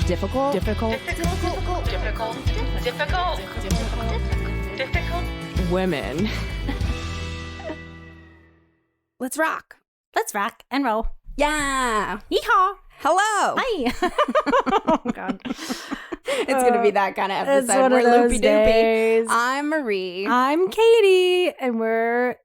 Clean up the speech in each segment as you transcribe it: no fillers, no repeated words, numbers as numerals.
Difficult. Women. Let's rock. Let's rock and roll. Yeah. Yeehaw. Hello. Hi. Oh, God. It's going to be that kind of episode. It's one We're of those loopy-doopy. days. I'm Marie. I'm Katie, and we're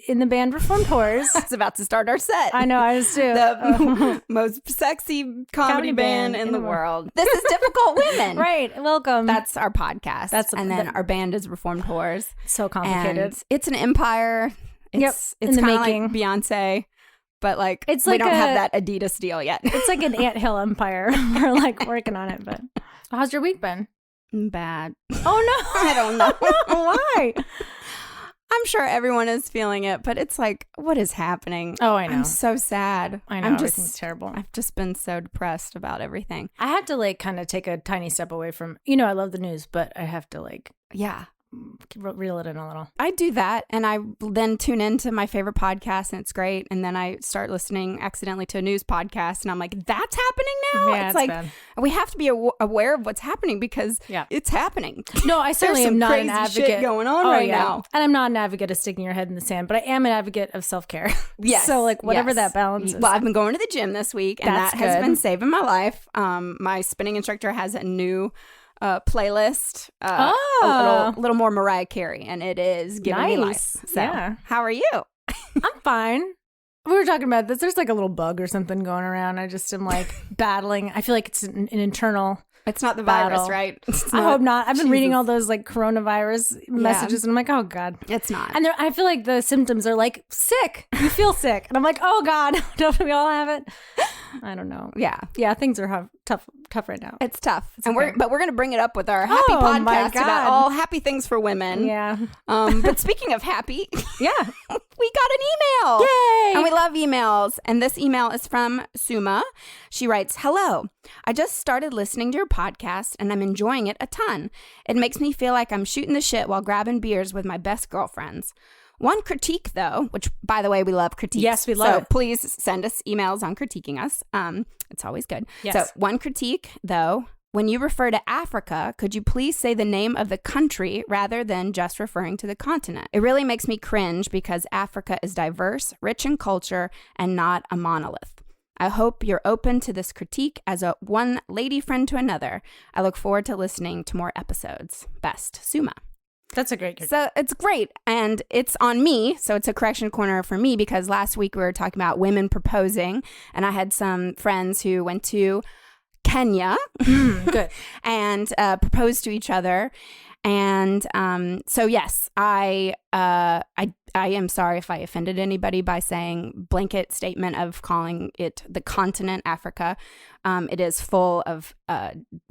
in the band Reformed Whores. I was about to start our set. I know, I was too. The most sexy comedy band in the world. This is Difficult Women. Right. Welcome. That's our podcast. And then our band is Reformed Whores. So complicated. And it's an empire. It's in the kind of making. like Beyonce, but like It's we like don't have that Adidas deal yet. It's like an anthill empire. We're like working on it, but how's your week been? Bad. Oh no. I don't know. Why? I'm sure everyone is feeling it, but it's like, what is happening? Oh, I know. I'm so sad. I know. Everything's terrible. I've just been so depressed about everything. I had to like kind of take a tiny step away from, I love the news, but I have to like, yeah, reel it in a little. I do that, and I then tune into my favorite podcast, and it's great. And then I start listening accidentally to a news podcast, and I'm like, that's happening now? Yeah, it's like, bad. We have to be aware of what's happening because it's happening. No, I certainly am not an advocate. Shit going on now. And I'm not an advocate of sticking your head in the sand, but I am an advocate of self-care. Yes. So like whatever that balance is. Well, I've been going to the gym this week, and That's that has good. been saving my life. My spinning instructor has a new playlist, a little more Mariah Carey, and it is giving me life. So, how are you? I'm fine. We were talking about this. There's like a little bug or something going around. I just am like battling. I feel like it's an internal. It's not the battle. virus, right? I hope not. I've been reading all those like coronavirus messages, and I'm like, oh God, it's not. And I feel like the symptoms are like sick. You feel sick, and I'm like, oh God, don't we all have it? I don't know. Yeah. Things are tough right now. It's tough, It's and okay. we're gonna bring it up with our happy podcast about all happy things for women. Yeah. But speaking of happy, yeah, we got an email. Yay! And we love emails. And this email is from Suma. She writes, "Hello. I just started listening to your podcast, and I'm enjoying it a ton. It makes me feel like I'm shooting the shit while grabbing beers with my best girlfriends. One critique, though," which, by the way, we love critiques. Yes, we love So it. please send us emails on critiquing us. It's always good. Yes. So one critique, though, when you refer to Africa, could you please say the name of the country rather than just referring to the continent? It really makes me cringe because Africa is diverse, rich in culture, and not a monolith. I hope you're open to this critique as a one lady friend to another. I look forward to listening to more episodes. Best, Suma." That's a great critique. So it's great, and it's on me, so it's a correction corner for me because last week we were talking about women proposing, and I had some friends who went to Kenya Good. and proposed to each other. And so yes, I am sorry if I offended anybody by saying blanket statement of calling it the continent Africa. It is full of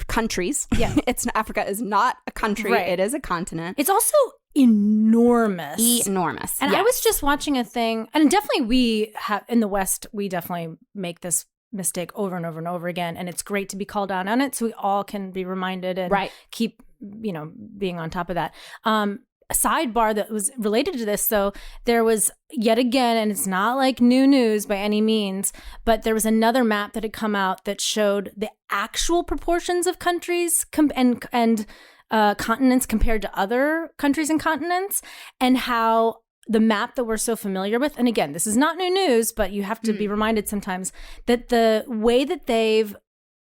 countries. Yeah, Africa is not a country. Right. It is a continent. It's also enormous. Enormous. And yes. I was just watching a thing, and definitely we have in the West, we definitely make this mistake over and over and over again. And it's great to be called out on it so we all can be reminded and keep, being on top of that. A sidebar that was related to this, though, there was yet again, and it's not like new news by any means, but there was another map that had come out that showed the actual proportions of countries and continents compared to other countries and continents, and how the map that we're so familiar with, and again, this is not new news, but you have to be reminded sometimes that the way that they've,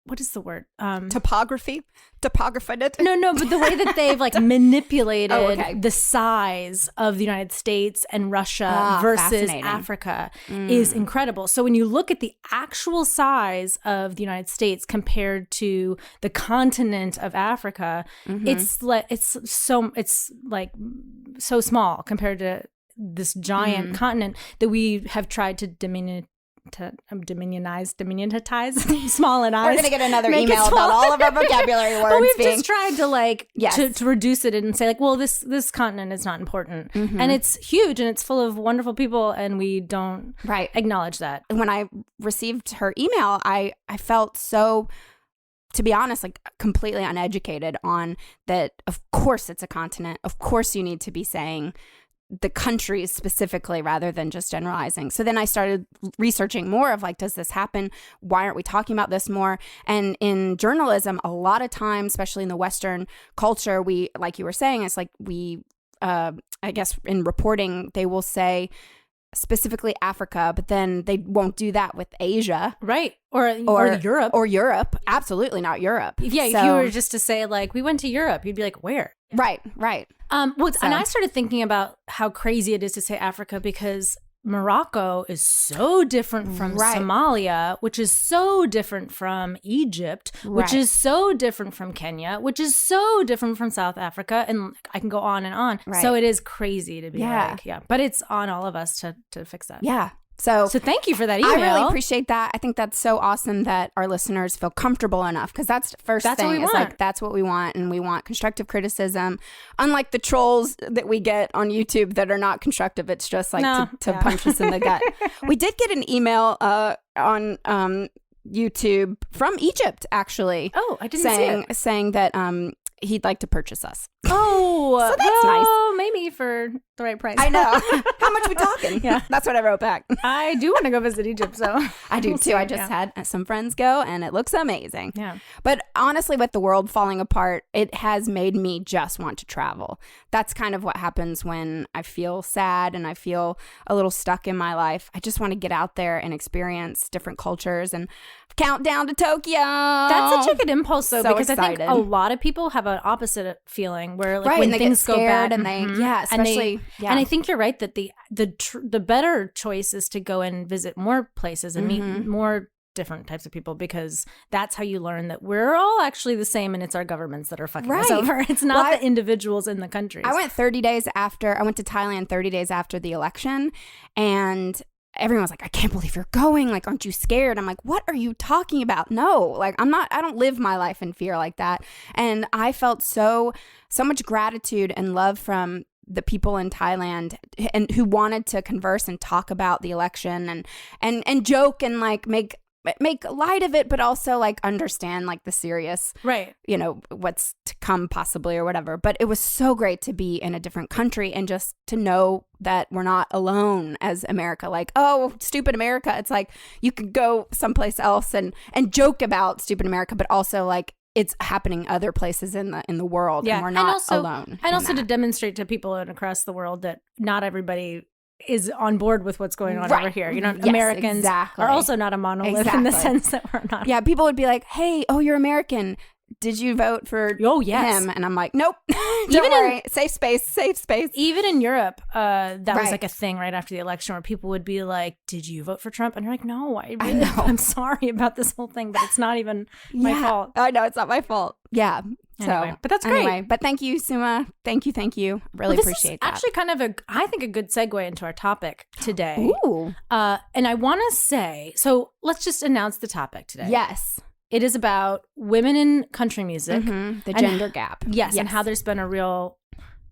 what is the word? Topographed it? No, but the way that they've like manipulated the size of the United States and Russia versus Africa is incredible. So when you look at the actual size of the United States compared to the continent of Africa, it's like so small compared to this giant continent that we have tried to diminionize, small and eyes. We're gonna get another email about all of our vocabulary words. But we've just tried to to reduce it and say like, well, this continent is not important, and it's huge and it's full of wonderful people, and we don't acknowledge that. When I received her email, I felt so, to be honest, like completely uneducated on that. Of course, it's a continent. Of course, you need to be saying the countries specifically rather than just generalizing. So then I started researching more of like, does this happen? Why aren't we talking about this more? And in journalism, a lot of times, especially in the Western culture, we, like you were saying, it's like we, I guess in reporting, they will say specifically Africa, but then they won't do that with Asia. Right. Or Europe. Or Europe. Absolutely not Europe. Yeah, so, if you were just to say like, we went to Europe, you'd be like, where? Right. And I started thinking about how crazy it is to say Africa because Morocco is so different from Somalia, which is so different from Egypt, which is so different from Kenya, which is so different from South Africa. And I can go on and on. Right. So it is crazy to be but it's on all of us to fix that. Yeah. So thank you for that email. I really appreciate that. I think that's so awesome that our listeners feel comfortable enough because that's the first thing. What we want. Like, that's what we want. And we want constructive criticism. Unlike the trolls that we get on YouTube that are not constructive. It's just like to punch us in the gut. We did get an email on YouTube from Egypt, actually. Oh, I didn't see it. Saying that he'd like to purchase us. Oh, so that's nice. Maybe for the right price. I know. How much we talking? Yeah, that's what I wrote back. I do want to go visit Egypt, so I do too. I just had some friends go, and it looks amazing. Yeah. But honestly, with the world falling apart, it has made me just want to travel. That's kind of what happens when I feel sad and I feel a little stuck in my life. I just want to get out there and experience different cultures and count down to Tokyo. That's such a good impulse, though, because excited. I think a lot of people have an opposite feeling where, like, when when things go bad, and they, especially, and I think you're right that the better choice is to go and visit more places and meet more different types of people, because that's how you learn that we're all actually the same and it's our governments that are fucking us over. It's not the individuals in the countries. I went to Thailand 30 days after the election, and everyone was like, I can't believe you're going. Like, aren't you scared? I'm like, what are you talking about? No, like, I don't live my life in fear like that. And I felt so much gratitude and love from the people in Thailand and who wanted to converse and talk about the election and joke and like make light of it, but also like understand like the serious, what's to come possibly or whatever. But it was so great to be in a different country and just to know that we're not alone as America. Like, oh, stupid America. It's like you could go someplace else and joke about stupid America, but also like it's happening other places in the world, and we're not alone. And also to demonstrate to people across the world that not everybody is on board with what's going on over here. Americans are also not a monolith in the sense that we're not. Yeah, people would be like, hey, you're American. Did you vote for him? And I'm like, nope. Don't worry. Safe space. Even in Europe, that was like a thing right after the election where people would be like, did you vote for Trump? And you're like, no, I'm sorry about this whole thing, but it's not even my fault. I know, it's not my fault. Yeah. Anyway, but that's great. Anyway, but thank you, Suma. Thank you. Really appreciate that. Actually kind of I think a good segue into our topic today. Ooh. And I want to say, so let's just announce the topic today. Yes. It is about women in country music. The gender gap. Yes, and how there's been a real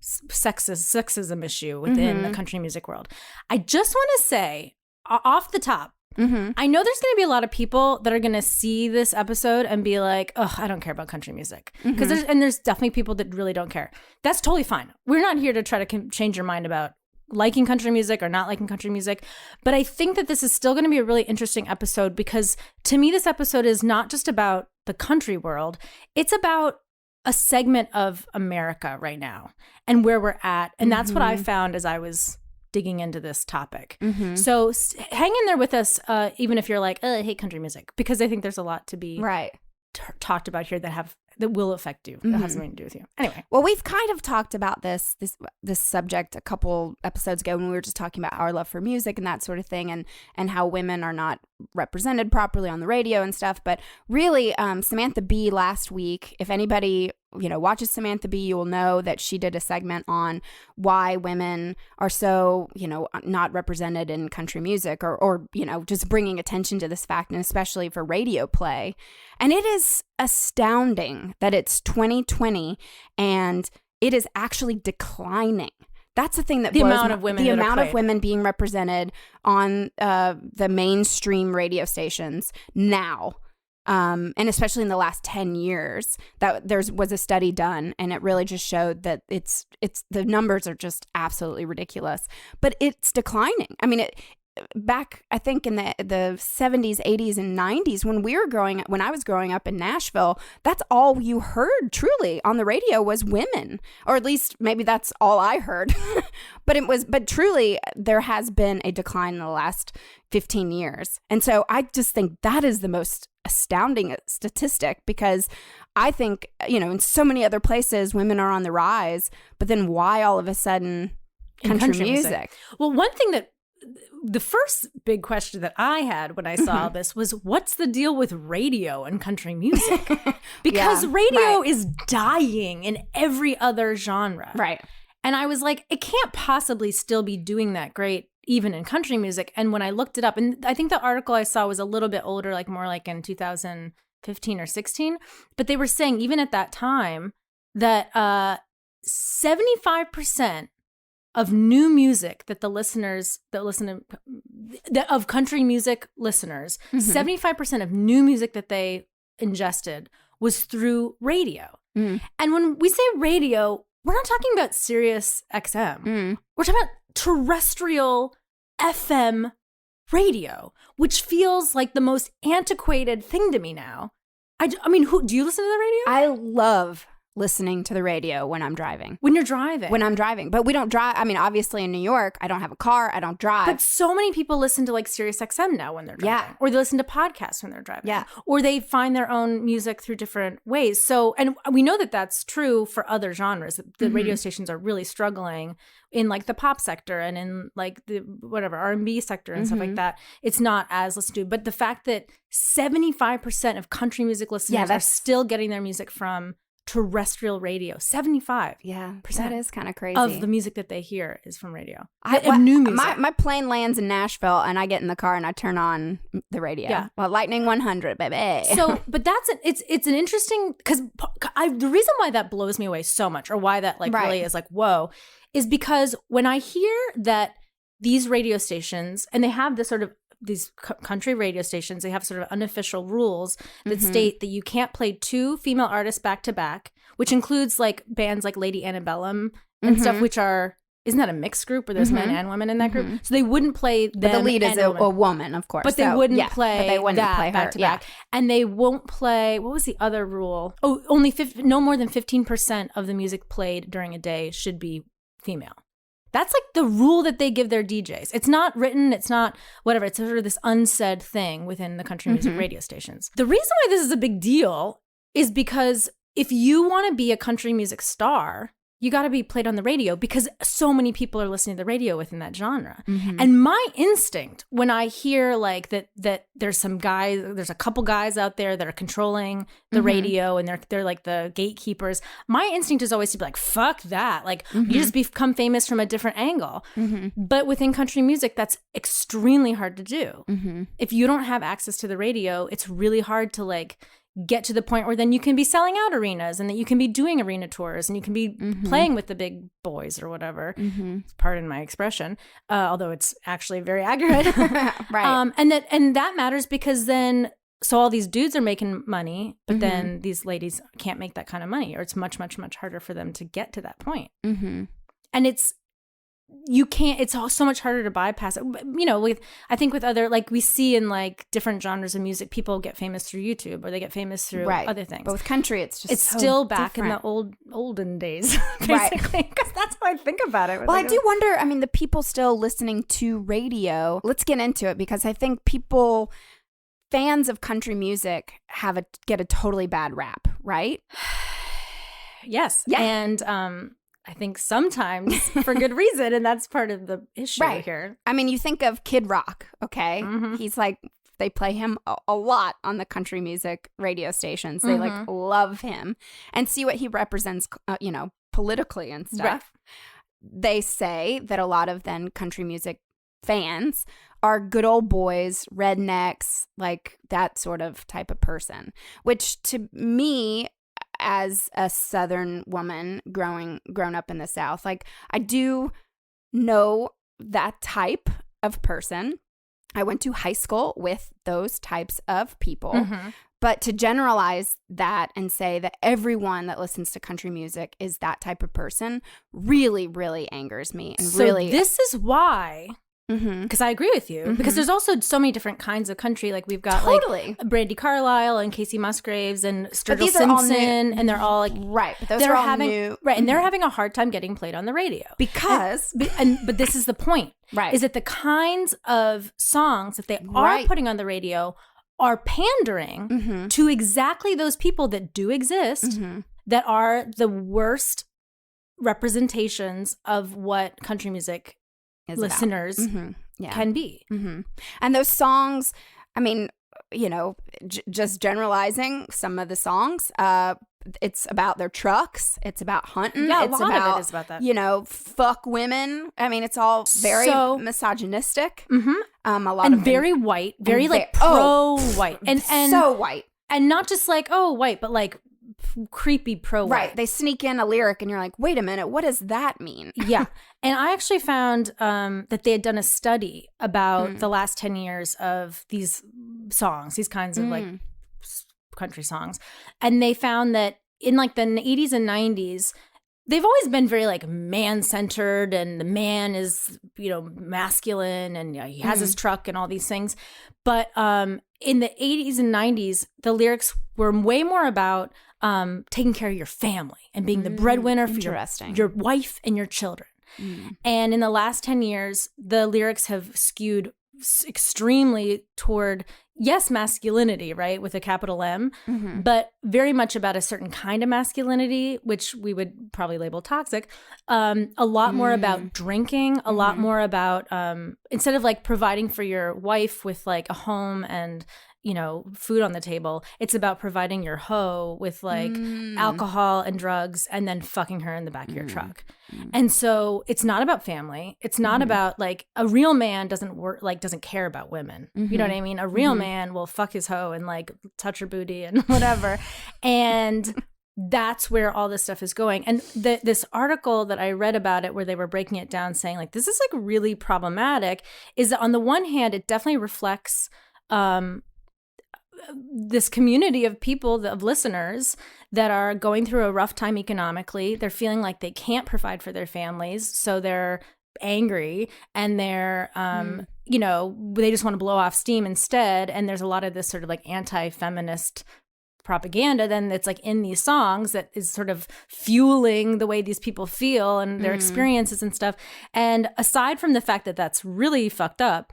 sexism issue within the country music world. I just want to say, off the top, I know there's going to be a lot of people that are going to see this episode and be like, oh, I don't care about country music. Because there's definitely people that really don't care. That's totally fine. We're not here to try to change your mind about liking country music or not liking country music. But I think that this is still going to be a really interesting episode because to me, this episode is not just about the country world. It's about a segment of America right now and where we're at. And that's what I found as I was digging into this topic. So hang in there with us, even if you're like, I hate country music, because I think there's a lot to be talked about here that will affect you, that has something to do with you. Anyway. Well, we've kind of talked about this subject a couple episodes ago when we were just talking about our love for music and that sort of thing, and how women are not represented properly on the radio and stuff. But really, Samantha Bee last week, if anybody watches Samantha Bee, you will know that she did a segment on why women are so, not represented in country music or just bringing attention to this fact, and especially for radio play. And it is astounding that it's 2020 and it is actually declining. That's the thing that the amount of women being represented on the mainstream radio stations now And especially in the last 10 years, that was a study done, and it really just showed that it's the numbers are just absolutely ridiculous. But it's declining. I mean, back, I think in the 70s, 80s, and 90s, when I was growing up in Nashville, that's all you heard truly on the radio was women, or at least maybe that's all I heard. but truly there has been a decline in the last 15 years. And so I just think that is the most astounding statistic, because I think, in so many other places women are on the rise, but then why all of a sudden country music? Well, one thing that the first big question that I had when I saw this was, what's the deal with radio and country music? Because radio is dying in every other genre. Right. And I was like, it can't possibly still be doing that great even in country music. And when I looked it up, and I think the article I saw was a little bit older, like more like in 2015 or 16, but they were saying even at that time that 75% of new music that the listeners of country music listeners, 75% of new music that they ingested was through radio. And when we say radio, we're not talking about Sirius XM. We're talking about terrestrial FM radio, which feels like the most antiquated thing to me now. I mean, do you listen to the radio? I love listening to the radio when I'm driving. When you're driving? When I'm driving. But we don't drive. I mean, obviously in New York, I don't have a car. I don't drive. But so many people listen to like Sirius XM now when they're driving. Yeah. Or they listen to podcasts when they're driving. Yeah. Or they find their own music through different ways. So, and we know that that's true for other genres. The radio stations are really struggling in like the pop sector and in like the whatever R&B sector and stuff like that. It's not as listened to. But the fact that 75% of country music listeners are still getting their music from terrestrial radio, 75%. Yeah, that is kind of crazy. Of the music that they hear is from radio. New music. My plane lands in Nashville, and I get in the car and I turn on the radio. Yeah, well, Lightning 100, baby. So, but it's an interesting, because the reason why that blows me away so much, or why that really is like whoa, is because when I hear that these radio stations, and they have this sort of these country radio stations, they have sort of unofficial rules that state that you can't play two female artists back to back, which includes like bands like Lady Antebellum and stuff, which are, isn't that a mixed group where there's men and women in that group? So they wouldn't play them. But the lead is a woman, of course. But they wouldn't play that back to back. And they won't play, what was the other rule? Oh, only no more than 15% of the music played during a day should be female. That's like the rule that they give their DJs. It's not written, it's not whatever. It's sort of this unsaid thing within the country music radio stations. The reason why this is a big deal is because if you want to be a country music star, you got to be played on the radio, because so many people are listening to the radio within that genre. And my instinct when I hear like that there's a couple guys out there that are controlling the radio and they're like the gatekeepers, my instinct is always to be like, fuck that. Like you just become famous from a different angle. But within country music, that's extremely hard to do. If you don't have access to the radio, it's really hard to like get to the point where then you can be selling out arenas and that you can be doing arena tours and you can be playing with the big boys or whatever. Pardon my expression, although it's actually very accurate. Right. And that matters, because then so all these dudes are making money, but then these ladies can't make that kind of money, or it's much, much, much harder for them to get to that point. And it's so much harder to bypass it. I think with other, like we see in like different genres of music, people get famous through YouTube or they get famous through other things. But with country, it's so still back different. In the olden days, basically, because that's how I think about it. Well, I do wonder, I mean, the people still listening to radio, let's get into it, because I think fans of country music get a totally bad rap, right? Yes. Yeah. And, I think sometimes for good reason, and that's part of the issue here. I mean, you think of Kid Rock, okay? He's like, they play him a lot on the country music radio stations. They like love him and see what he represents, politically and stuff. Right. They say that a lot of then country music fans are good old boys, rednecks, like that sort of type of person, which to me, as a Southern woman grown up in the South, like I do know that type of person. I went to high school with those types of people, But to generalize that and say that everyone that listens to country music is that type of person really, really angers me. And so really, this is why, because I agree with you, because there's also so many different kinds of country. Like we've got like Brandy Carlisle and Kacey Musgraves and Sturgill Simpson, and they're all like but those are all new, and they're having a hard time getting played on the radio because but this is the point, is that the kinds of songs that they are putting on the radio are pandering to exactly those people that do exist, that are the worst representations of what country music listeners can be. And those songs, I mean, you know, just generalizing some of the songs, it's about their trucks. It's about hunting. Yeah, it's a lot of it is about that. You know, fuck women. I mean, it's all very misogynistic. A lot of very white, very like pro-white, and so white, and not just like white, but like creepy pro-white. Right. They sneak in a lyric, and you're like, wait a minute, what does that mean? Yeah. And I actually found that they had done a study about the last 10 years of these songs, these kinds of like country songs. And they found that in like the 80s and 90s, they've always been very like man-centered, and the man is, you know, masculine, and he has his truck and all these things. But in the 80s and 90s, the lyrics were way more about taking care of your family and being the breadwinner for your wife and your children. And in the last 10 years, the lyrics have skewed extremely toward, yes, masculinity, right, with a capital M, but very much about a certain kind of masculinity, which we would probably label toxic. A lot more about drinking, a lot more about, instead of like providing for your wife with like a home and, you know, food on the table, it's about providing your hoe with like alcohol and drugs, and then fucking her in the back of your truck. And so it's not about family. It's not about like, a real man doesn't care about women. You know what I mean? A real man will fuck his hoe and like touch her booty and whatever. And that's where all this stuff is going. And this article that I read about it, where they were breaking it down, saying like, this is like really problematic, is that on the one hand, it definitely reflects this community of people, of listeners that are going through a rough time economically. They're feeling like they can't provide for their families, so they're angry, and they're you know, they just want to blow off steam instead. And there's a lot of this sort of like anti-feminist propaganda then that's like in these songs that is sort of fueling the way these people feel and their experiences and stuff. And aside from the fact that that's really fucked up,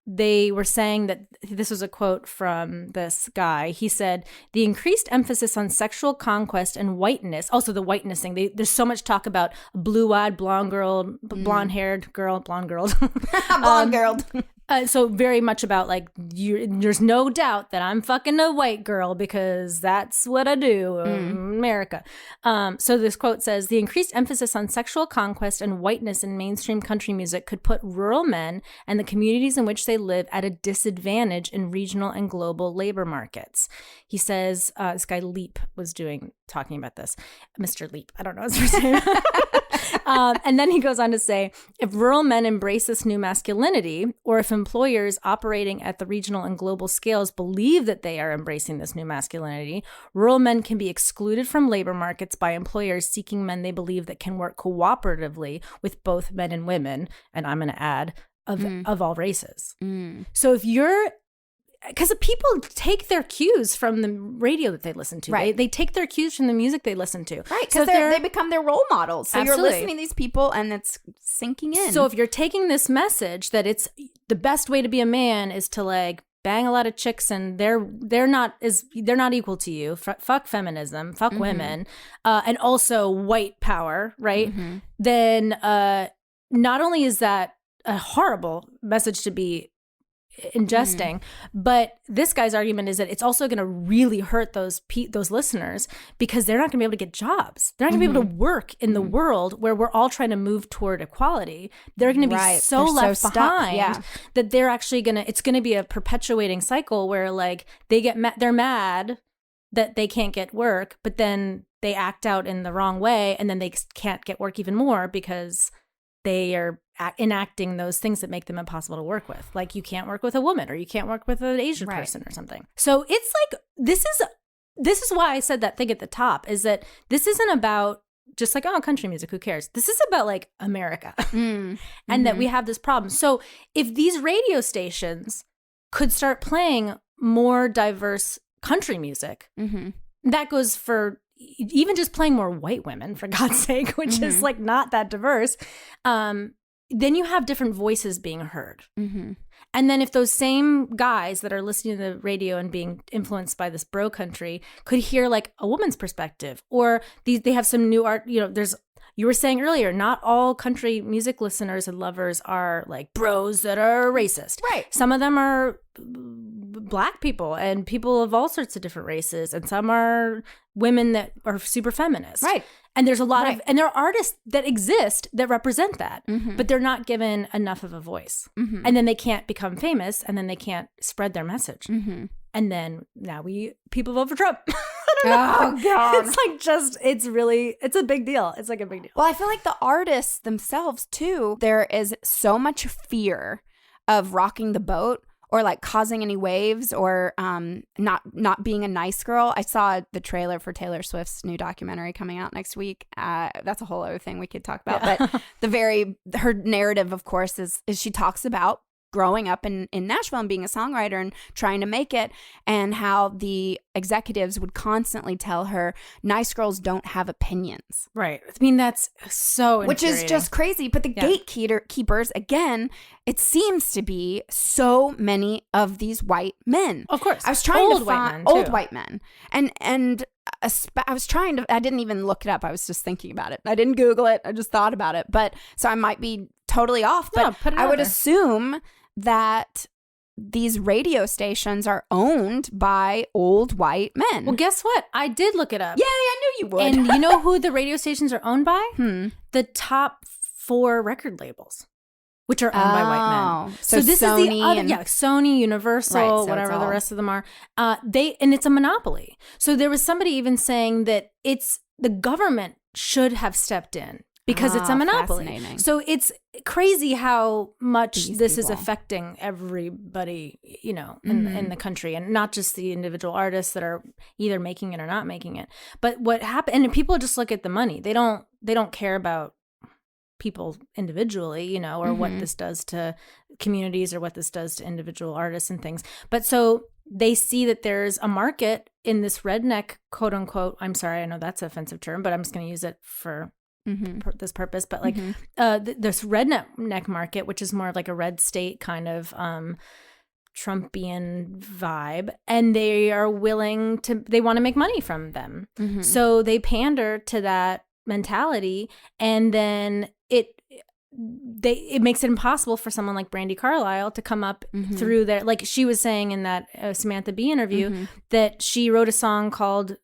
they were saying that, this was a quote from this guy. He said, the increased emphasis on sexual conquest and whiteness, also the whiteness thing. There's so much talk about blue-eyed, blonde girl, blonde-haired girl, blonde girl. Blonde girl. So very much about like, there's no doubt that I'm fucking a white girl because that's what I do in America. So this quote says, the increased emphasis on sexual conquest and whiteness in mainstream country music could put rural men and the communities in which they live at a disadvantage in regional and global labor markets. He says, this guy Leap was talking about this. Mr. Leap, I don't know his first name. And then he goes on to say, if rural men embrace this new masculinity, or if employers operating at the regional and global scales believe that they are embracing this new masculinity, rural men can be excluded from labor markets by employers seeking men they believe that can work cooperatively with both men and women, and I'm going to add, of all races. So if you're, because people take their cues from the radio that they listen to. Right. They take their cues from the music they listen to. Right, because they become their role models. So Absolutely. You're listening to these people and it's sinking in. So if you're taking this message that it's the best way to be a man is to like bang a lot of chicks and they're not equal to you, fuck feminism, fuck women, and also white power, right? Then not only is that a horrible message to be ingesting, but this guy's argument is that it's also going to really hurt those listeners because they're not going to be able to get jobs. They're not going to be able to work in the world where we're all trying to move toward equality. They're going to be so left behind that they're actually it's going to be a perpetuating cycle where like they're mad that they can't get work, but then they act out in the wrong way and then they can't get work even more because they are enacting those things that make them impossible to work with. Like you can't work with a woman, or you can't work with an Asian person or something. So it's like, this is why I said that thing at the top, is that this isn't about just like, oh, country music, who cares? This is about like America and that we have this problem. So if these radio stations could start playing more diverse country music, that goes for even just playing more white women, for God's sake, which is like not that diverse, then you have different voices being heard. And then if those same guys that are listening to the radio and being influenced by this bro country could hear like a woman's perspective, or they have some new art, you were saying earlier, not all country music listeners and lovers are like bros that are racist. Right. Some of them are Black people and people of all sorts of different races, and some are women that are super feminist. Right. And there's a lot of, and there are artists that exist that represent that, but they're not given enough of a voice. And then they can't become famous, and then they can't spread their message. And then now people vote for Trump. Oh, God. It's like it's a big deal. It's like a big deal. Well, I feel like the artists themselves, too, there is so much fear of rocking the boat or like causing any waves or not being a nice girl. I saw the trailer for Taylor Swift's new documentary coming out next week. That's a whole other thing we could talk about. Yeah. But her narrative, of course, is she talks about growing up in Nashville and being a songwriter and trying to make it, and how the executives would constantly tell her nice girls don't have opinions. Right. I mean, that's so Which is just crazy. But the gatekeepers, again, it seems to be so many of these white men. Of course. I was trying to find old white men. And I was trying to, I didn't even look it up. I was just thinking about it. I didn't Google it. I just thought about it. But so I might be totally off. But I would assume that these radio stations are owned by old white men. Well, guess what? I did look it up. Yeah, I knew you would. And you know who the radio stations are owned by? The top 4 record labels, which are owned by white men. So this Sony is the other, Sony, Universal, so whatever the rest of them are. And it's a monopoly. So there was somebody even saying that the government should have stepped in, because it's a monopoly. So it's crazy how much this is affecting everybody, in the country, and not just the individual artists that are either making it or not making it. But what happened, and people just look at the money. They don't care about people individually, or what this does to communities or what this does to individual artists and things. But so they see that there's a market in this redneck, quote unquote, I'm sorry, I know that's an offensive term, but I'm just going to use it for this purpose, but like this redneck market, which is more of like a red state kind of Trumpian vibe, and they are they want to make money from them. So they pander to that mentality, and then it makes it impossible for someone like Brandi Carlile to come up through there. Like she was saying in that Samantha Bee interview that she wrote a song called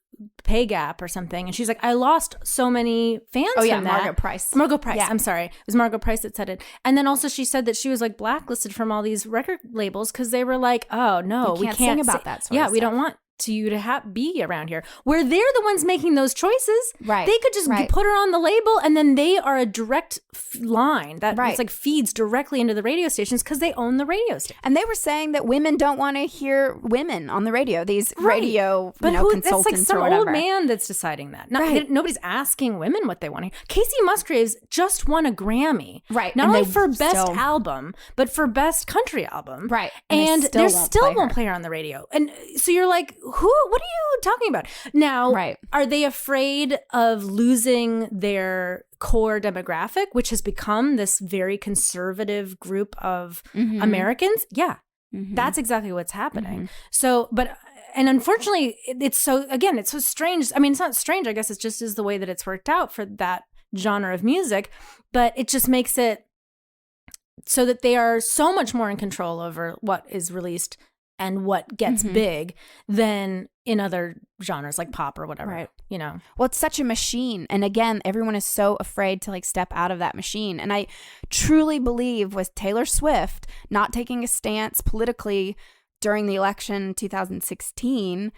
Pay Gap or something, and she's like, I lost so many fans from that. Margaret Price, yeah. I'm sorry, it was Margaret Price that said it. And then also she said that she was like blacklisted from all these record labels because they were like, oh no, we can't sing about that sort of stuff. We don't want you to be around here, where they're the ones making those choices. Right. They could just put her on the label, and then they are a direct line that it's like feeds directly into the radio stations because they own the radio station. And they were saying that women don't want to hear women on the radio. These radio, consultants that's like some or whatever. Old man that's deciding that. Nobody's asking women what they want to hear. Kacey Musgraves just won a Grammy, right? Not only for best album, but for best country album, right? And they still won't play her on the radio. And so you're like, what are you talking about now? Are they afraid of losing their core demographic, which has become this very conservative group of Americans? Yeah, that's exactly what's happening. So, and unfortunately, it's so strange. I mean, it's not strange. I guess it just is the way that it's worked out for that genre of music, but it just makes it so that they are so much more in control over what is released and what gets big than in other genres like pop or whatever, right? Well, it's such a machine. And again, everyone is so afraid to like step out of that machine. And I truly believe with Taylor Swift not taking a stance politically during the election 2016,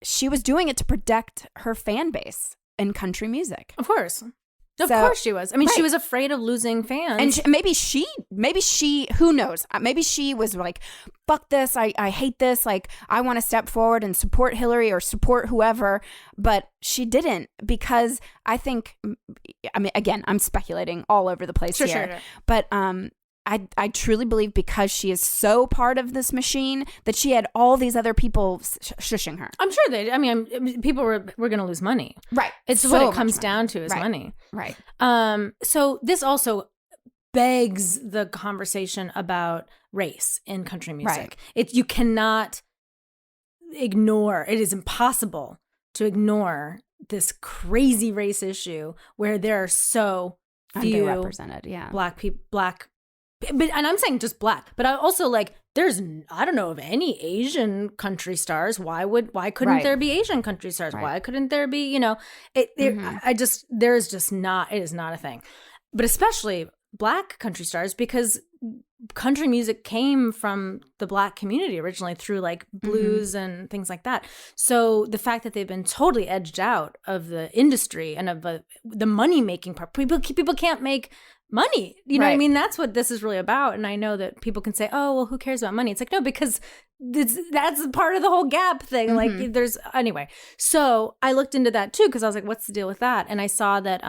she was doing it to protect her fan base in country music. Of course. Of course she was. I mean, she was afraid of losing fans. And maybe she, who knows? Maybe she was like, fuck this. I hate this. Like, I want to step forward and support Hillary or support whoever. But she didn't, because I think, I mean, again, I'm speculating all over the place here. Sure. But I truly believe, because she is so part of this machine, that she had all these other people shushing her. I'm sure people were going to lose money. Right. It's so what it comes down to is money. Right. So this also begs the conversation about race in country music. Right. You cannot ignore, it is impossible to ignore this crazy race issue where there are so few underrepresented, black people, but, and I'm saying just black, but I also I don't know of any Asian country stars. Why couldn't there be Asian country stars? Right. Why couldn't there be, it is not a thing, but especially black country stars, because country music came from the black community originally through blues and things like that. So the fact that they've been totally edged out of the industry and of the money making part, people can't make money. You know what I mean? That's what this is really about. And I know that people can say, oh, well, who cares about money? It's like, no, because that's part of the whole gap thing. Anyway. So I looked into that too, because I was like, what's the deal with that? And I saw that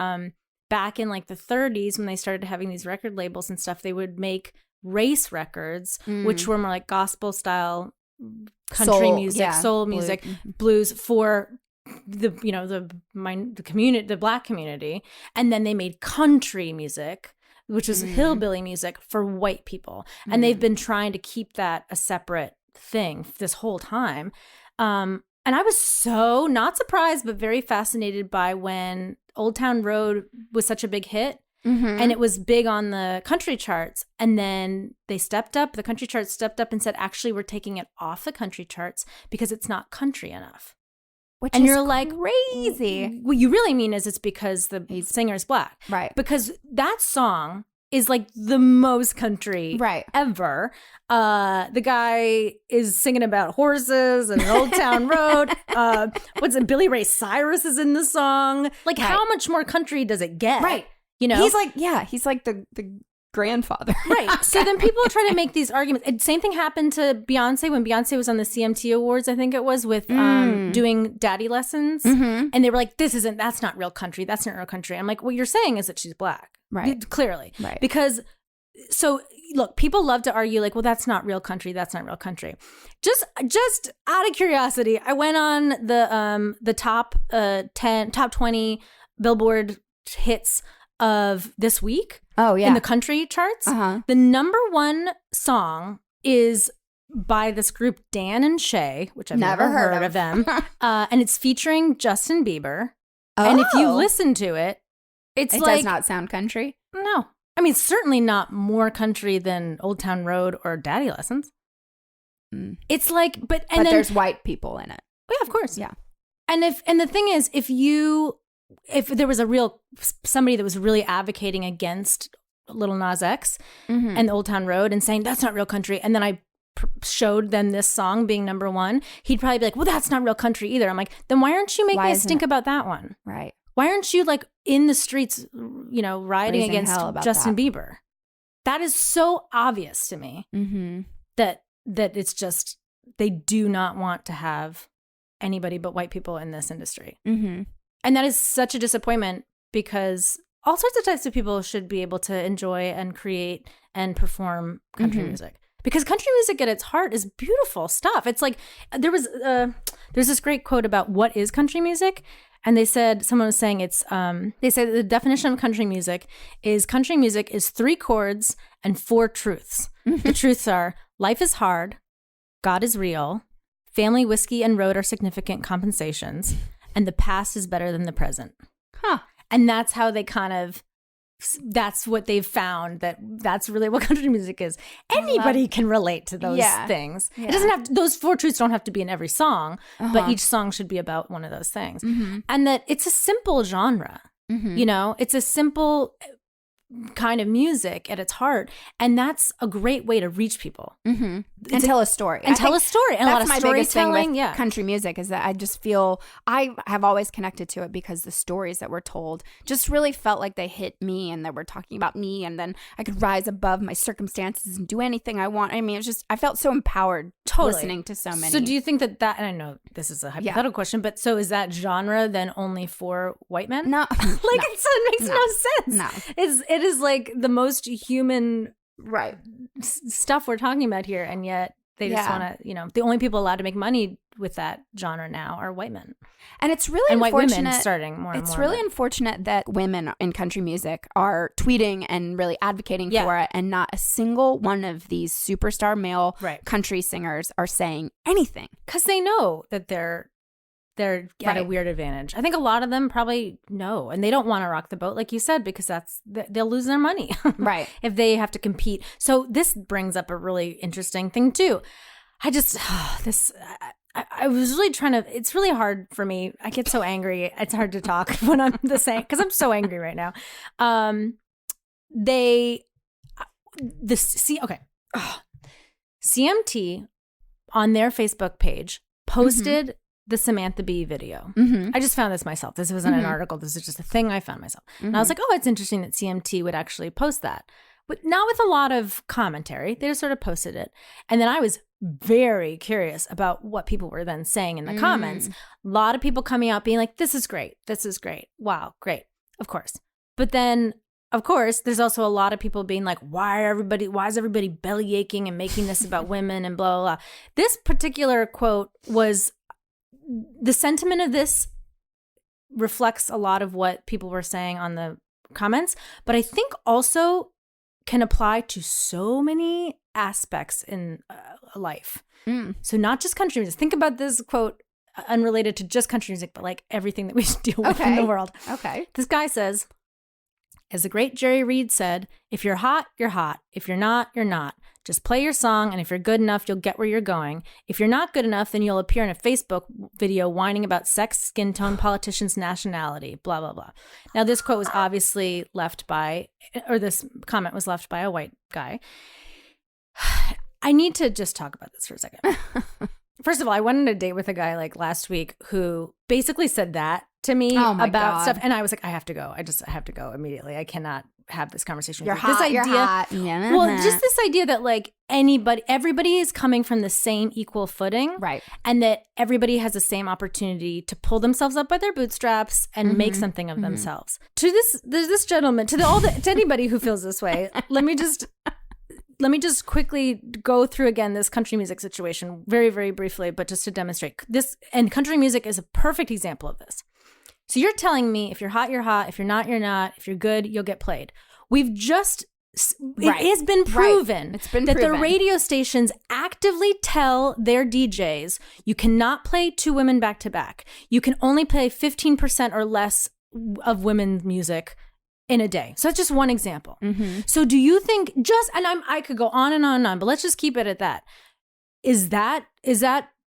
back in the 30s, when they started having these record labels and stuff, they would make race records, which were more like gospel style country music, soul music, blues for the community, the black community. And then they made country music, which was hillbilly music, for white people. And they've been trying to keep that a separate thing this whole time. And I was so not surprised, but very fascinated by when Old Town Road was such a big hit. And it was big on the country charts. And then the country charts stepped up and said, actually, we're taking it off the country charts because it's not country enough. Which is like crazy. What you really mean is it's because the singer's black. Right. Because that song is the most country ever. The guy is singing about horses and Old Town Road. Billy Ray Cyrus is in the song. How much more country does it get? Right. He's like the grandfather. Right. So then people try to make these arguments. Same thing happened to Beyonce when Beyonce was on the CMT Awards, I think it was, with doing daddy lessons. And they were like, that's not real country. That's not real country. I'm like, what you're saying is that she's black. Right. Clearly. Right. Because, so look, people love to argue well, that's not real country. That's not real country. Just out of curiosity, I went on the top 20 Billboard hits of this week. Oh, yeah. In the country charts. The number one song is by this group Dan and Shay, which I've never heard of them. And it's featuring Justin Bieber. Oh. And if you listen to it, it does not sound country. No. I mean, it's certainly not more country than Old Town Road or Daddy Lessons. It's but then there's white people in it. Yeah, of course. Yeah. And the thing is, if there was somebody that was really advocating against Lil Nas X and Old Town Road and saying that's not real country, and then I showed them this song being number one, he'd probably be like, well, that's not real country either. I'm like, then why aren't you making a stink about that one? Right. Why aren't you in the streets, riding against Justin Bieber? That is so obvious to me that it's just, they do not want to have anybody but white people in this industry. And that is such a disappointment, because all sorts of types of people should be able to enjoy and create and perform country music. Because country music at its heart is beautiful stuff. It's there's this great quote about what is country music. And someone was saying they said the definition of country music is 3 chords and 4 truths. The truths are: life is hard, God is real, family, whiskey, and road are significant compensations, and the past is better than the present. And that's how they that's what they've found, that's really what country music is. Anybody can relate to those things. It doesn't have to, those 4 truths don't have to be in every song, but each song should be about one of those things. And that it's a simple genre. It's a simple kind of music at its heart, and that's a great way to reach people. and tell a story. And tell a story. And a lot of storytelling. With country music is that I just feel I have always connected to it because the stories that were told just really felt like they hit me and they were talking about me, and then I could rise above my circumstances and do anything I want. I mean, it's just, I felt so empowered listening to so many. So do you think that, and I know this is a hypothetical question, but so is that genre then only for white men? No. It makes no sense. No. It is like the most human right stuff we're talking about here, and yet they just want to, the only people allowed to make money with that genre now are white men. And it's really and unfortunate. White women starting more and more. It's really unfortunate that women in country music are tweeting and really advocating for it, and not a single one of these superstar male country singers are saying anything. Because they know that they're at a weird advantage. I think a lot of them probably know, and they don't want to rock the boat, like you said, because they'll lose their money, right? If they have to compete. So this brings up a really interesting thing too. I was really trying to. It's really hard for me. I get so angry. It's hard to talk when I'm because I'm so angry right now. CMT on their Facebook page posted the Samantha Bee video. I just found this myself. This wasn't an article. This is just a thing I found myself. And I was like, oh, it's interesting that CMT would actually post that. But not with a lot of commentary. They just sort of posted it. And then I was very curious about what people were then saying in the comments. A lot of people coming out being like, this is great. This is great. Wow, great. Of course. But then, of course, there's also a lot of people being like, why is everybody belly aching and making this about women and blah, blah, blah. This particular quote was, the sentiment of this reflects a lot of what people were saying on the comments, but I think also can apply to so many aspects in life. So not just country music. Think about this quote unrelated to just country music, but like everything that we deal with in the world. Okay. This guy says, as the great Jerry Reed said, if you're hot, you're hot. If you're not, you're not. Just play your song, and if you're good enough, you'll get where you're going. If you're not good enough, then you'll appear in a Facebook video whining about sex, skin tone, politicians, nationality, blah, blah, blah. Now, this quote was obviously this comment was left by a white guy. I need to just talk about this for a second. First of all, I went on a date with a guy like last week who basically said that to me about stuff. And I was like, I have to go. I have to go immediately. I cannot have this conversation with you. This idea, you're hot. Well, just this idea that like everybody is coming from the same equal footing. Right. And that everybody has the same opportunity to pull themselves up by their bootstraps and make something of themselves. There's this gentleman, to anybody who feels this way, let me just quickly go through again this country music situation very, very briefly, but just to demonstrate this. And country music is a perfect example of this. So you're telling me if you're hot, you're hot. If you're not, you're not. If you're good, you'll get played. It has been proven that the radio stations actively tell their DJs, you cannot play two women back to back. You can only play 15% or less of women's music in a day. So that's just one example. So do you think I could go on and on and on, but let's just keep it at that. Is that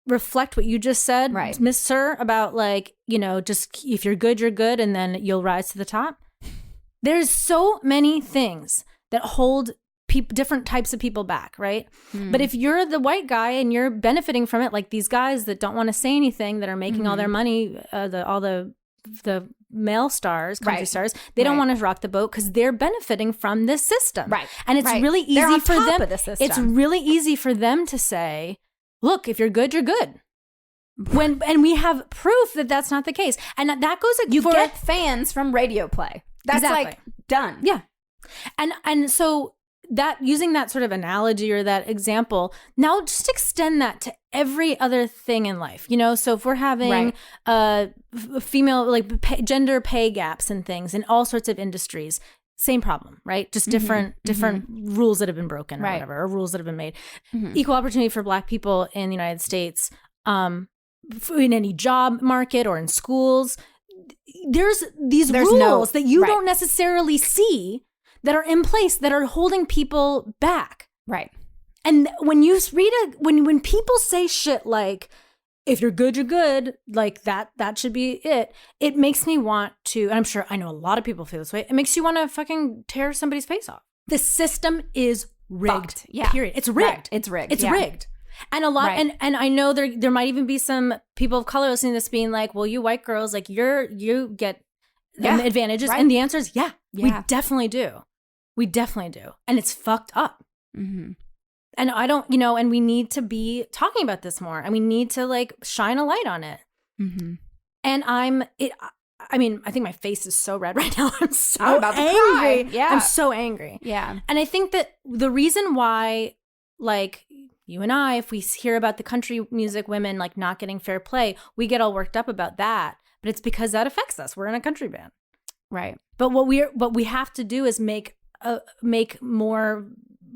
reflect what you just said, right, Miss Sir, about like, just if you're good, you're good, and then you'll rise to the top? There's so many things that hold different types of people back, right? But if you're the white guy and you're benefiting from it, like these guys that don't want to say anything, that are making all their money, all the male stars, country stars, they don't want to rock the boat because they're benefiting from this system, right? And it's really easy for them. It's really easy for them to say, look, if you're good, you're good. And we have proof that that's not the case. And that goes like, you get fans from radio play. That's like done. Yeah. And so that, using that sort of analogy or that example, now just extend that to every other thing in life. So if we're having female, like gender pay gaps and things in all sorts of industries, same problem, right? Just different rules that have been broken or whatever, or rules that have been made. Equal opportunity for Black people in the United States, in any job market or in schools. There's rules that you don't necessarily see that are in place that are holding people back. Right. And when you read when people say shit like, if you're good, you're good, like that should be it. It makes me want to, and I know a lot of people feel this way, it makes you want to fucking tear somebody's face off. The system is rigged. Yeah. Period. It's rigged. Right. It's rigged. It's rigged. And a lot, and I know there might even be some people of color listening to this being like, well, you white girls, like you get advantages. And the answer is, we definitely do. We definitely do. And it's fucked up. Mm-hmm. And I don't, and we need to be talking about this more, and we need to like shine a light on it. Mm-hmm. And I think my face is so red right now. I'm so angry. Yeah. I'm so angry. Yeah. And I think that the reason why, like, you and I, if we hear about the country music women like not getting fair play, we get all worked up about that. But it's because that affects us. We're in a country band. Right. But what we have to do is make more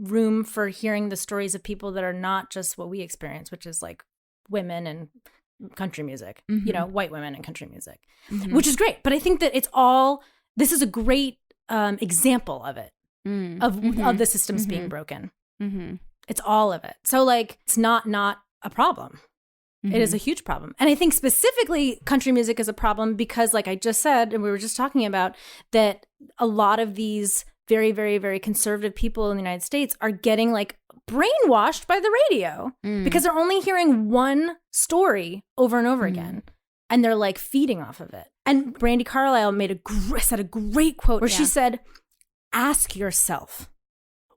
room for hearing the stories of people that are not just what we experience, which is like women and country music, white women and country music, which is great. But I think that this is a great example of it, of the systems being broken. Mm-hmm. It's all of it. So like, it's not a problem. Mm-hmm. It is a huge problem. And I think specifically country music is a problem because, like I just said, and we were just talking about, that a lot of these very, very, very conservative people in the United States are getting like brainwashed by the radio because they're only hearing one story over and over again, and they're like feeding off of it. And Brandi Carlile said a great quote where she said, "Ask yourself,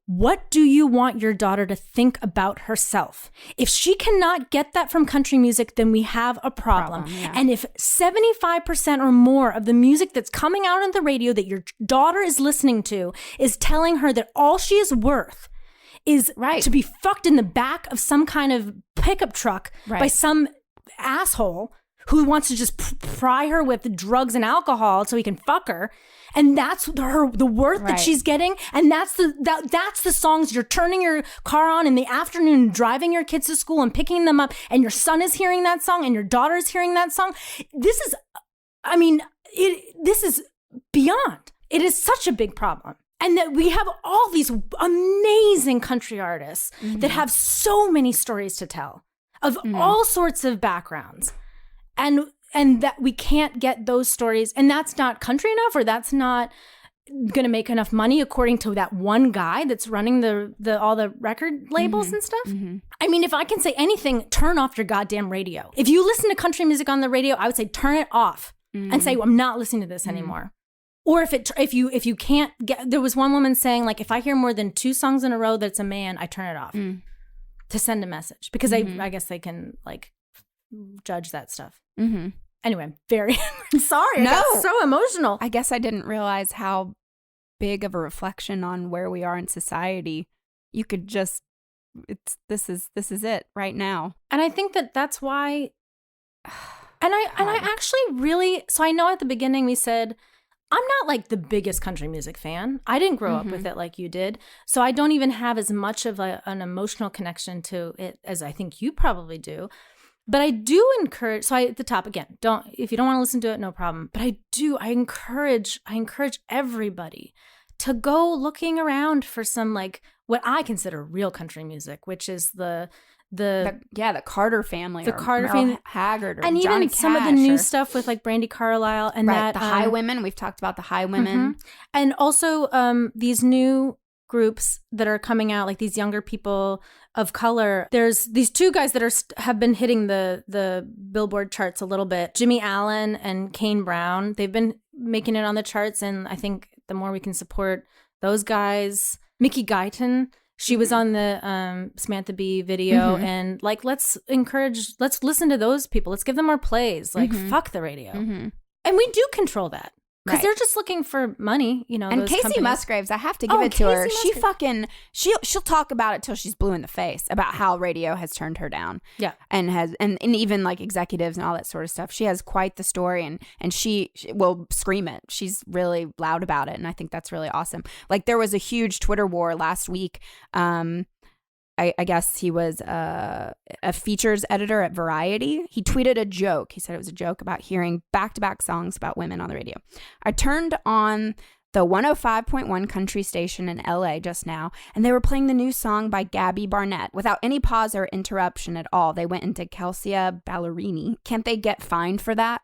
what do you want your daughter to think about herself? If she cannot get that from country music, then we have a problem. And if 75% or more of the music that's coming out on the radio that your daughter is listening to is telling her that all she is worth is to be fucked in the back of some kind of pickup truck by some asshole who wants to just pry her with drugs and alcohol so he can fuck her, and that's the worth that she's getting, and that's the songs you're turning your car on in the afternoon, driving your kids to school and picking them up, and your son is hearing that song and your daughter is hearing that song. This is beyond. It is such a big problem. And that we have all these amazing country artists that have so many stories to tell of all sorts of backgrounds. And that we can't get those stories, and that's not country enough, or that's not going to make enough money according to that one guy that's running all the record labels and stuff. Mm-hmm. I mean, if I can say anything, turn off your goddamn radio. If you listen to country music on the radio, I would say turn it off and say, I'm not listening to this anymore. Or if you can't get, there was one woman saying, like, if I hear more than 2 songs in a row that's a man, I turn it off to send a message, because I guess they can like judge that stuff. Mm-hmm. Anyway, I'm very sorry. No, I got so emotional. I guess I didn't realize how big of a reflection on where we are in society. You could just, this is it right now. And I think that's why. And I actually really. So I know at the beginning we said, I'm not like the biggest country music fan. I didn't grow up with it like you did. So I don't even have as much of an emotional connection to it as I think you probably do. But I do encourage, so at the top, again, if you don't want to listen to it, no problem. But I encourage everybody to go looking around for some, like, what I consider real country music, which is the Carter family, the Carter family, Haggard, or and Johnny even Cash, some of the new stuff with like Brandi Carlile and the High Women. We've talked about the High Women, and also these new groups that are coming out, like these younger people of color. There's these 2 guys that have been hitting the Billboard charts a little bit. Jimmy Allen and Kane Brown. They've been making it on the charts, and I think the more we can support those guys. Mickey Guyton, she was on the Samantha Bee video, and like let's listen to those people. Let's give them more plays. Like fuck the radio, and we do control that. Because they're just looking for money, you know. And those Kacey companies. Musgraves, I have to give it to her. She'll talk about it till she's blue in the face about how radio has turned her down. Yeah, and even like executives and all that sort of stuff. She has quite the story, and she will scream it. She's really loud about it, and I think that's really awesome. Like there was a huge Twitter war last week. I guess he was a features editor at Variety. He tweeted a joke. He said it was a joke about hearing back-to-back songs about women on the radio. I turned on the 105.1 country station in LA just now, and they were playing the new song by Gabby Barnett without any pause or interruption at all. They went into Kelsia Ballerini. Can't they get fined for that?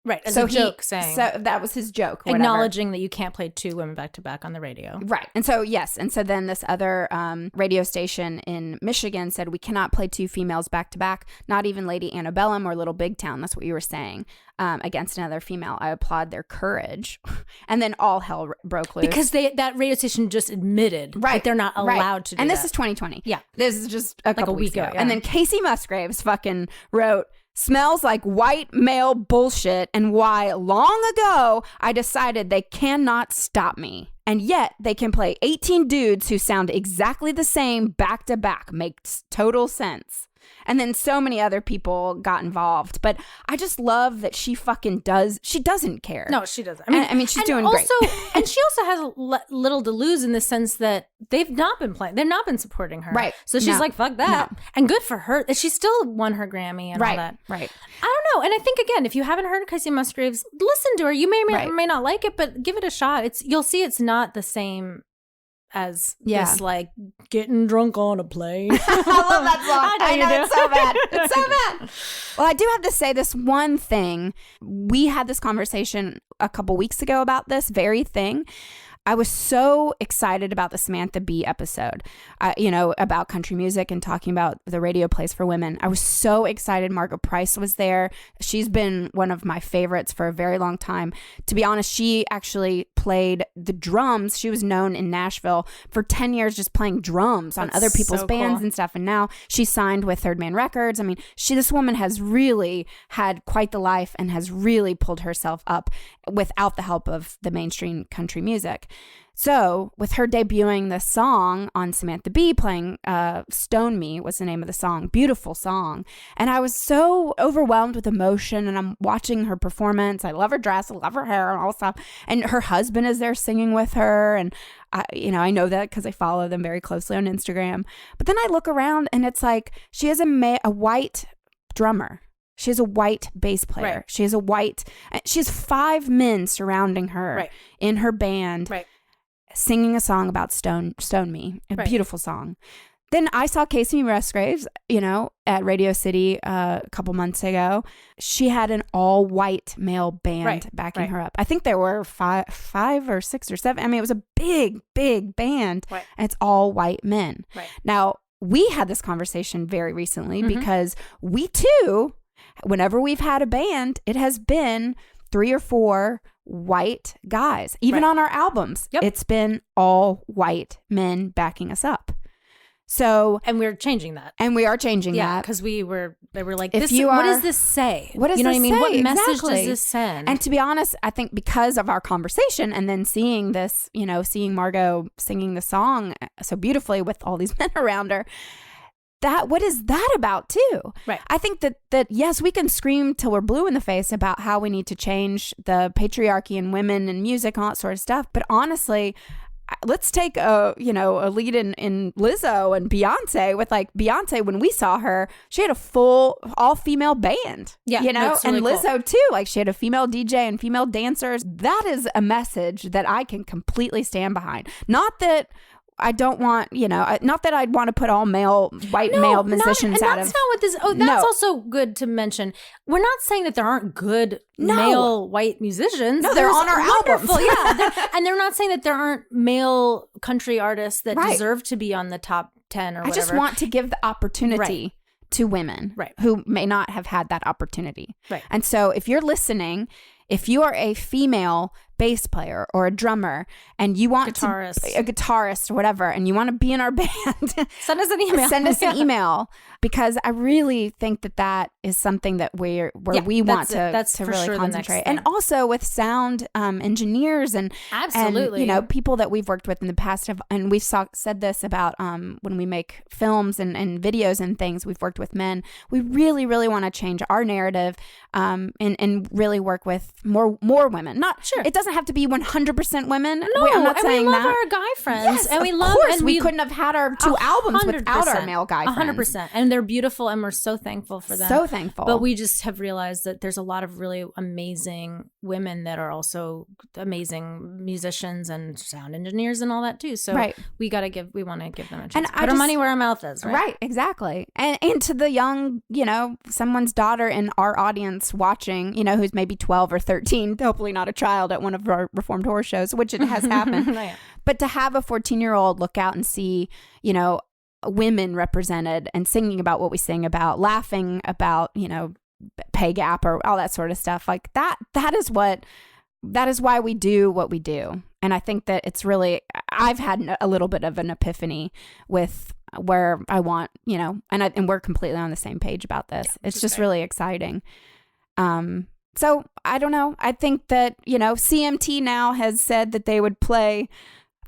Right, as a joke saying. So that was his joke. Acknowledging that you can't play two women back to back on the radio. Right. And so, yes. And so then this other radio station in Michigan said, we cannot play two females back to back, not even Lady Antebellum or Little Big Town. That's what you were saying, against another female. I applaud their courage. And then all hell broke loose. Because that radio station just admitted that they're not allowed to do and that. this is 2020. Yeah. This is just a couple weeks ago. Yeah. And then Kacey Musgraves fucking wrote, smells like white male bullshit, and why long ago I decided they cannot stop me. And yet they can play 18 dudes who sound exactly the same back to back. Makes total sense. And then so many other people got involved. But I just love that she doesn't care. No, she doesn't. I mean she's doing great. And she also has little to lose in the sense that they've not been supporting her. Right. So she's like, fuck that. No. And good for her. She still won her Grammy and all that. Right. I don't know. And I think, again, if you haven't heard of Kacey Musgraves, listen to her. You may not like it, but give it a shot. You'll see it's not the same as this, like, getting drunk on a plane. I love that song. I know it's so bad. It's so bad. Well, I do have to say this one thing. We had this conversation a couple weeks ago about this very thing. I was so excited about the Samantha Bee episode, about country music and talking about the radio plays for women. I was so excited. Margaret Price was there. She's been one of my favorites for a very long time. To be honest, she actually played the drums. She was known in Nashville for 10 years just playing drums on other people's bands and stuff. And now she signed with Third Man Records. I mean, this woman has really had quite the life and has really pulled herself up without the help of the mainstream country music. So with her debuting the song on Samantha Bee, playing Stone Me was the name of the song, beautiful song. And I was so overwhelmed with emotion, and I'm watching her performance. I love her dress, I love her hair and all stuff. And her husband is there singing with her. And I know that because I follow them very closely on Instagram. But then I look around and it's like she has a white drummer. She has a white bass player. Right. She has 5 men surrounding her in her band. Right. Singing a song about Stone Me, a beautiful song. Then I saw Kacey Musgraves, at Radio City a couple months ago. She had an all-white male band backing her up. I think there were 5 or 6 or 7. I mean, it was a big, big band, and it's all white men. Right. Now, we had this conversation very recently because we too, whenever we've had a band, it has been 3 or 4 white guys. Even on our albums, it's been all white men backing us up. So, and we're changing that. And we are changing that. Because they were like, what does this say? What does you know this what I mean? say? What message Exactly. does this send? And to be honest, I think because of our conversation and then seeing this, seeing Margot singing the song so beautifully with all these men around her, what is that about too? Right. I think that yes, we can scream till we're blue in the face about how we need to change the patriarchy and women and music and all that sort of stuff. But honestly, let's take a lead in Lizzo and Beyonce. With like Beyonce, when we saw her, she had a full all-female band. Yeah, really and Lizzo cool. too. Like she had a female DJ and female dancers. That is a message that I can completely stand behind. Not that I don't want, not that I'd want to put all white male musicians out of. That's not what this. Oh, that's also good to mention. We're not saying that there aren't good male white musicians. No, they're on our albums. And they're not saying that there aren't male country artists that deserve to be on the top 10 or whatever. I just want to give the opportunity to women who may not have had that opportunity. Right. And so if you're listening, if you are a female bass player or a drummer and you want a guitarist or whatever, and you want to be in our band, send us an email. Send us an email, because I really think that is something that we want to really sure concentrate. And also with sound engineers and absolutely, and, people that we've worked with in the past and we've said this about when we make films and videos and things, we've worked with men. We really, really want to change our narrative and really work with more women. It doesn't have to be 100% women. No, I'm not saying we love that. our guy friends. Yes, and we of love, course, and we couldn't have had our 2 albums without our male guy friends. 100%. And they're beautiful, and we're so thankful for them. So thankful. But we just have realized that there's a lot of really amazing women that are also amazing musicians and sound engineers and all that too. So we want to give them a chance. Put our money where our mouth is, right? Right, exactly. And to the young, someone's daughter in our audience watching, who's maybe 12 or 13, hopefully not a child at one of our Reformed Horror shows, which it has happened. Yeah. But to have a 14-year-old look out and see, women represented and singing about what we sing about, laughing about, pay gap or all that sort of stuff, like that is why we do what we do. And I think that it's really, I've had a little bit of an epiphany with where I want, and we're completely on the same page about this. Yeah, it's just really exciting. So I don't know. I think that, CMT now has said that they would play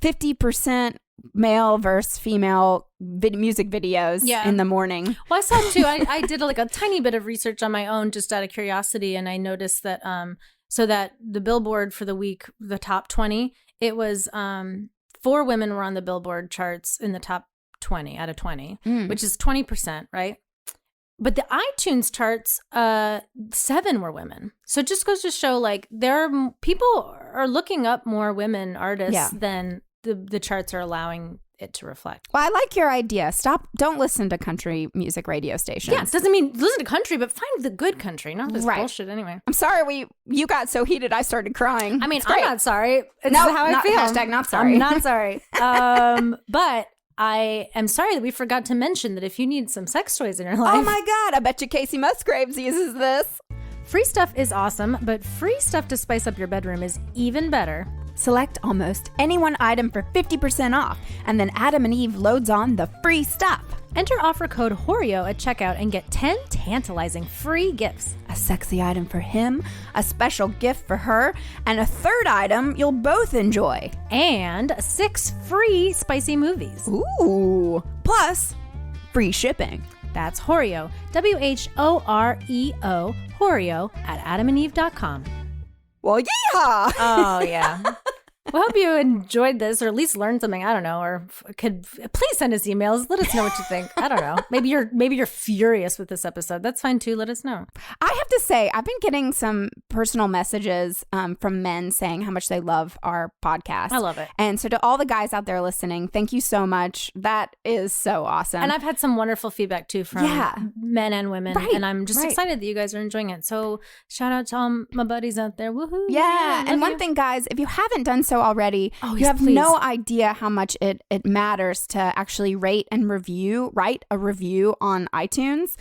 50% male versus female music videos in the morning. Well, I saw too, I did a tiny bit of research on my own just out of curiosity. And I noticed that, so that the Billboard for the week, the top 20, it was 4 women were on the Billboard charts in the top 20 out of 20, which is 20%, right? But the iTunes charts, 7 were women. So it just goes to show, people are looking up more women artists than the charts are allowing it to reflect. Well, I like your idea. Don't listen to country music radio stations. Yeah, it doesn't mean listen to country, but find the good country, not this bullshit anyway. I'm sorry you got so heated I started crying. I mean, I'm not sorry. It's how I feel. Hashtag not sorry. I'm not sorry. But I am sorry that we forgot to mention that if you need some sex toys in your life. Oh my God, I bet you Kacey Musgraves uses this. Free stuff is awesome, but free stuff to spice up your bedroom is even better. Select almost any one item for 50% off, and then Adam and Eve loads on the free stuff. Enter offer code HORIO at checkout and get 10 tantalizing free gifts. A sexy item for him, a special gift for her, and a third item you'll both enjoy. And 6 free spicy movies. Ooh! Plus, free shipping. That's HORIO, WHOREO, HORIO at adamandeve.com. Well, yeehaw! Oh, yeah. Well, I hope you enjoyed this, or at least learned something. I don't know, or could please send us emails. Let us know what you think. I don't know. Maybe you're furious with this episode. That's fine too. Let us know. I have to say, I've been getting some personal messages from men saying how much they love our podcast. I love it. And so to all the guys out there listening, thank you so much. That is so awesome. And I've had some wonderful feedback too from men and women, and I'm just excited that you guys are enjoying it. So shout out to all my buddies out there. Woohoo! Yeah, and one thing, guys, if you haven't done so already, you have no idea how much it matters to actually write a review on iTunes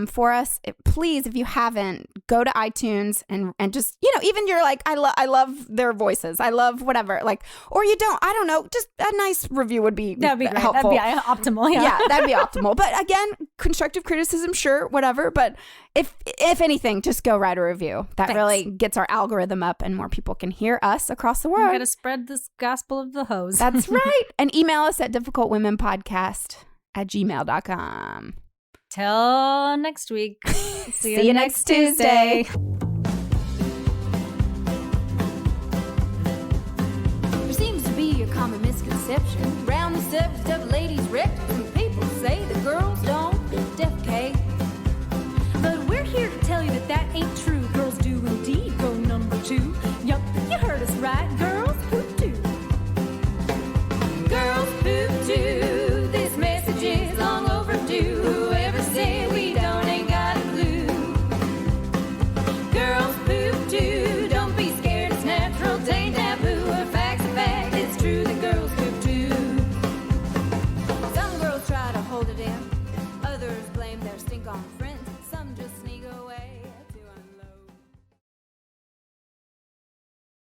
for us. Please, if you haven't, go to iTunes and just, even you're like, I love their voices. I love whatever, or you don't, I don't know, just a nice review would be that'd be great. helpful. That'd be optimal. Yeah, that'd be optimal. But again, constructive criticism, sure, whatever. But if anything, just go write a review. That really gets our algorithm up and more people can hear us across the world. We got to spread this gospel of the hose. That's right. And email us at difficultwomenpodcast@gmail.com. Till next week. See you next Tuesday.